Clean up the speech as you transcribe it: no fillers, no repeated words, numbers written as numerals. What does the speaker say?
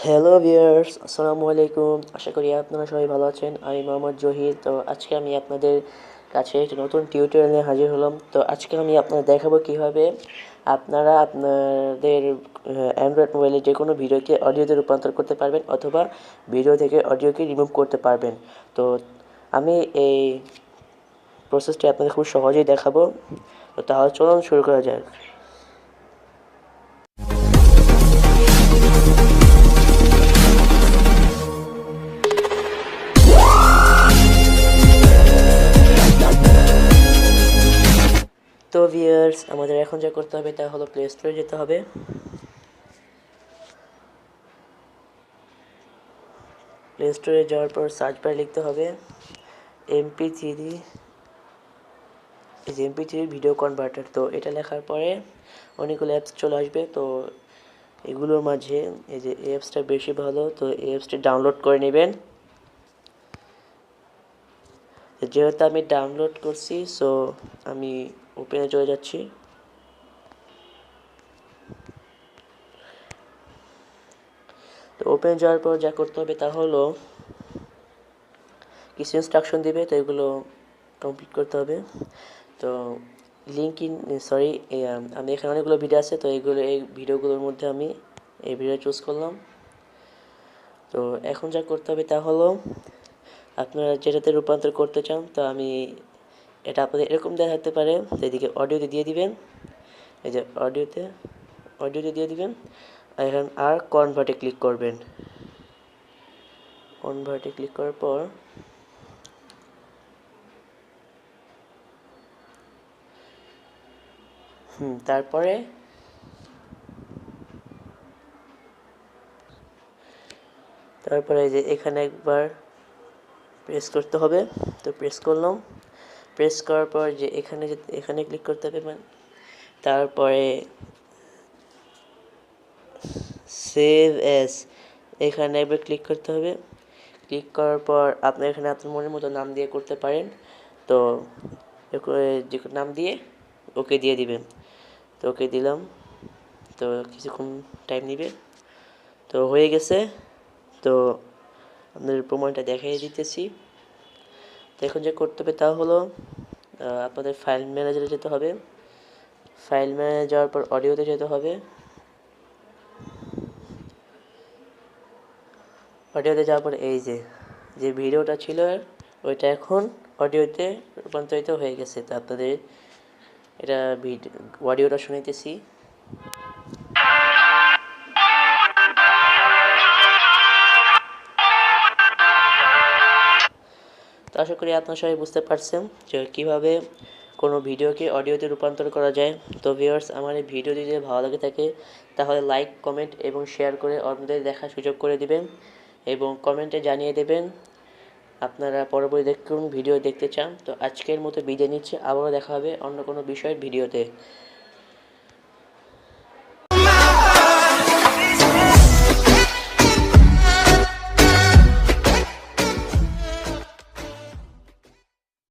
Hello viewers, আসসালামু আলাইকুম। আশা করি আপনারা সবাই ভালো আছেন। আমি মোহাম্মদ জহির। তো আজকে আমি আপনাদের কাছে একটি নতুন টিউটোরিয়াল নিয়ে হাজির হলাম। তো আজকে আমি আপনাদের দেখাবো কীভাবে আপনারা আপনাদের অ্যান্ড্রয়েড মোবাইলে যে কোনো ভিডিওকে অডিওতে রূপান্তর করতে পারবেন অথবা ভিডিও থেকে অডিওকে রিমুভ করতে পারবেন। তো আমি এই প্রসেসটি আপনাদের খুব সহজেই দেখাবো। তো তাহলে চলুন শুরু করা যাক। তো ভিউয়ার্স, আমাদের এখন যা করতে হবে তা হলো প্লে স্টোরে যেতে হবে। প্লে স্টোরে যাওয়ার পর সার্চ বারে লিখতে হবে MP3, এই যে MP3 ভিডিও কনভার্টার। তো এটা লেখার পরে অনেকগুলো অ্যাপস চলে আসবে। তো এগুলোর মাঝে এই যে এই অ্যাপসটা বেশি ভালো, তো এই অ্যাপসটি ডাউনলোড করে নেবেন। যেহেতু আমি ডাউনলোড করছি, সো আমি ওপেনে চলে যাচ্ছি। তো ওপেন যাওয়ার পর যা করতে হবে তা হলো কিছু ইনস্ট্রাকশন দিবে, তো এগুলো কমপ্লিট করতে হবে। তো আমি এখানে অনেকগুলো ভিডিও আছে, তো এই ভিডিওগুলোর মধ্যে আমি এই ভিডিও চুজ করলাম। তো এখন যা করতে হবে তা হলো আপনারা যেটাতে রূপান্তর করতে চান, তো আমি এটা আপনাদের এরকম দেখাতে পারে। তো এদিকে অডিওতে দিয়ে দিবেন, এই যে অডিওতে দিয়ে দিবেন। আর কনভার্টে ক্লিক করবেন। কনভার্টে ক্লিক করার পর তারপরে এই যে এখানে একবার প্রেস করতে হবে। তো প্রেস করলাম। প্রেস করার পর যে এখানে ক্লিক করতে হবে, তারপরে সেভ এস এখানে একবার ক্লিক করতে হবে। ক্লিক করার পর আপনি এখানে আপনার মনের মতো নাম দিয়ে করতে পারেন। তো যে নাম দিয়ে ওকে দিয়ে দিবেন। তো ওকে দিলাম। তো কিছুক্ষণ টাইম নেবে। তো হয়ে গেছে। তো আপনাদের প্রমাণটা দেখাই দিতেছি। তো এখন যে করতে হবে তা হলো আপনাদের ফাইল ম্যানেজারে যেতে হবে। ফাইল ম্যানেজারে যাওয়ার পর অডিওতে যেতে হবে। অডিওতে যাওয়ার পর এই যে ভিডিওটা ছিল ওইটা এখন অডিওতে রূপান্তরিত হয়ে গেছে। তো আপনাদের এটা অডিওটা শুনাইতেছি। তো আশা করি আপনারা সবাই বুঝতে পারছেন যে কীভাবে কোনো ভিডিওকে অডিওতে রূপান্তর করা যায়। তো ভিউয়ার্স, আমার এই ভিডিওটি যদি ভালো লাগে থাকে তাহলে লাইক, কমেন্ট এবং শেয়ার করে অন্যদের দেখার সুযোগ করে দিবেন এবং কমেন্টে জানিয়ে দেবেন আপনারা পরবর্তী কোন ভিডিও দেখতে চান। তো আজকের মতো বিদায় নিচ্ছি। আবারও দেখা হবে অন্য কোনো বিষয়ের ভিডিওতে।